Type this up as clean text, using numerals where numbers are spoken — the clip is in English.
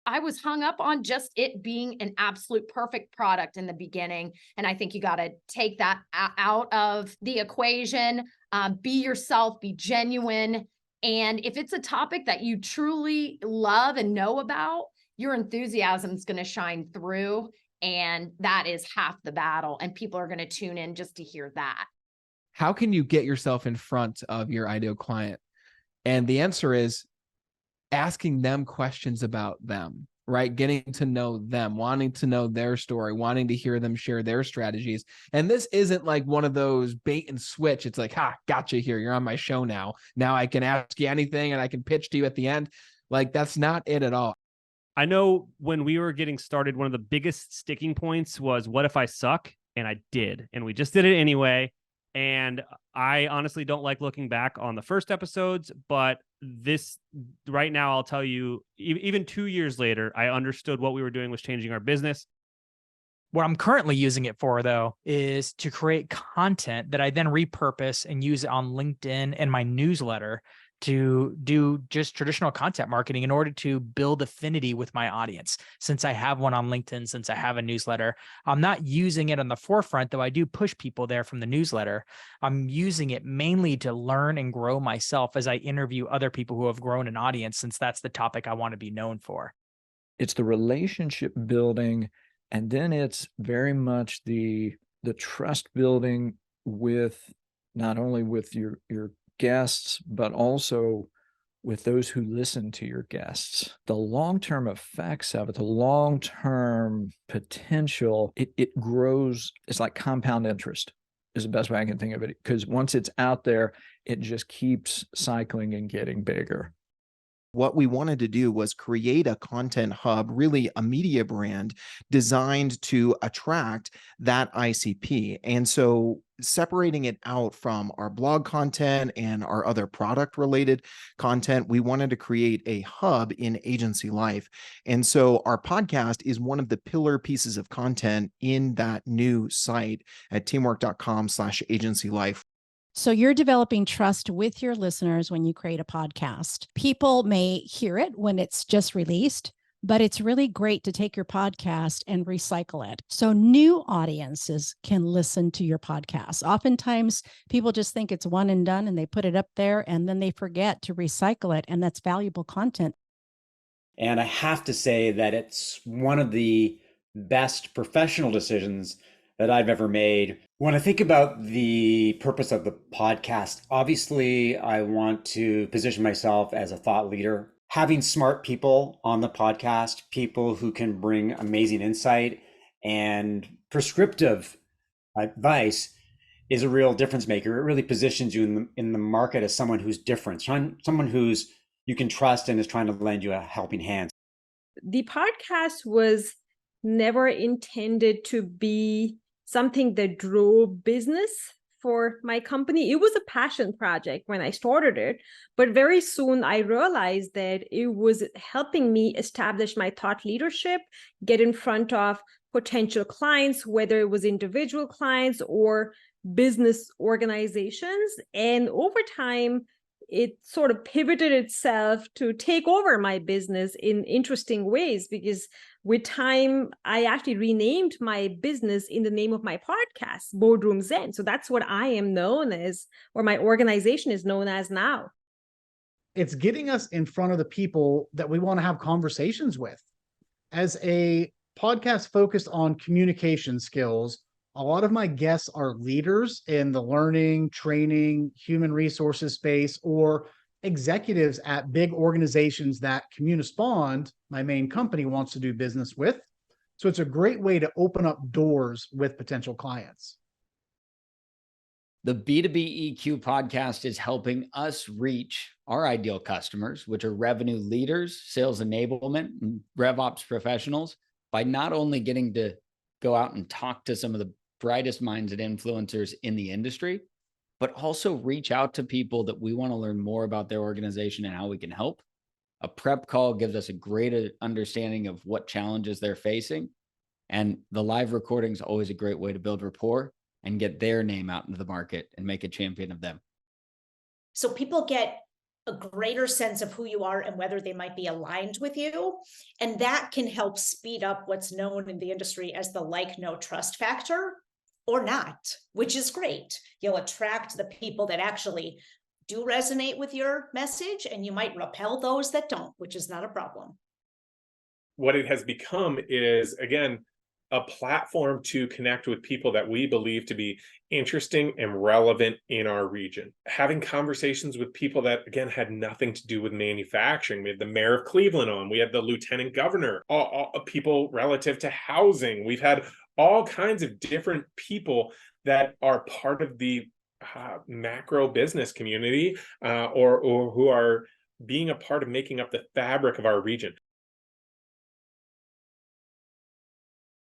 I was hung up on just it being an absolute perfect product in the beginning. And I think you got to take that out of the equation, be yourself, be genuine. And if it's a topic that you truly love and know about, your enthusiasm is going to shine through. And that is half the battle. And people are going to tune in just to hear that. How can you get yourself in front of your ideal client? And the answer is asking them questions about them, right? Getting to know them, wanting to know their story, wanting to hear them share their strategies. And this isn't like one of those bait and switch. It's like, gotcha here. You're on my show now. Now I can ask you anything and I can pitch to you at the end. Like, that's not it at all. I know when we were getting started, one of the biggest sticking points was, what if I suck? And I did. And we just did it anyway. And I honestly don't like looking back on the first episodes, but this right now, I'll tell you, even 2 years later, I understood what we were doing was changing our business. What I'm currently using it for, though, is to create content that I then repurpose and use on LinkedIn and my newsletter to do just traditional content marketing in order to build affinity with my audience. Since I have one on LinkedIn, since I have a newsletter, I'm not using it on the forefront, though I do push people there from the newsletter. I'm using it mainly to learn and grow myself as I interview other people who have grown an audience, since that's the topic I want to be known for. It's the relationship building, and then it's very much the trust building with not only with your guests, but also with those who listen to your guests. The long-term effects of it, the long-term potential, it grows. It's like compound interest is the best way I can think of it. Because once it's out there, it just keeps cycling and getting bigger. What we wanted to do was create a content hub, really a media brand designed to attract that ICP. And so separating it out from our blog content and our other product related content, we wanted to create a hub in agency life. And so our podcast is one of the pillar pieces of content in that new site at teamwork.com/agency life. So you're developing trust with your listeners when you create a podcast. People may hear it when it's just released, but it's really great to take your podcast and recycle it. So new audiences can listen to your podcast. Oftentimes people just think it's one and done and they put it up there and then they forget to recycle it. And that's valuable content. And I have to say that it's one of the best professional decisions that I've ever made. When I think about the purpose of the podcast, obviously I want to position myself as a thought leader. Having smart people on the podcast, people who can bring amazing insight and prescriptive advice, is a real difference maker. It really positions you in the market as someone who's different, someone who's you can trust and is trying to lend you a helping hand. The podcast was never intended to be something that drove business for my company. It was a passion project when I started it, but very soon I realized that it was helping me establish my thought leadership, get in front of potential clients, whether it was individual clients or business organizations. And over time, it sort of pivoted itself to take over my business in interesting ways, because with time, I actually renamed my business in the name of my podcast, Boardroom Zen. So that's what I am known as, or my organization is known as now. It's getting us in front of the people that we want to have conversations with. As a podcast focused on communication skills, a lot of my guests are leaders in the learning, training, human resources space, or executives at big organizations that Communispond, my main company, wants to do business with. So it's a great way to open up doors with potential clients. The B2B EQ podcast is helping us reach our ideal customers, which are revenue leaders, sales enablement, and RevOps professionals, by not only getting to go out and talk to some of the brightest minds and influencers in the industry, but also reach out to people that we want to learn more about their organization and how we can help. A prep call gives us a great understanding of what challenges they're facing. And the live recording is always a great way to build rapport and get their name out into the market and make a champion of them. So people get a greater sense of who you are and whether they might be aligned with you. And that can help speed up what's known in the industry as the like, know, trust factor, or not, which is great. You'll attract the people that actually do resonate with your message, and you might repel those that don't, which is not a problem. What it has become is, again, a platform to connect with people that we believe to be interesting and relevant in our region. Having conversations with people that, again, had nothing to do with manufacturing. We had the mayor of Cleveland on, we had the lieutenant governor, all people relative to housing. We've had all kinds of different people that are part of the macro business community or who are being a part of making up the fabric of our region.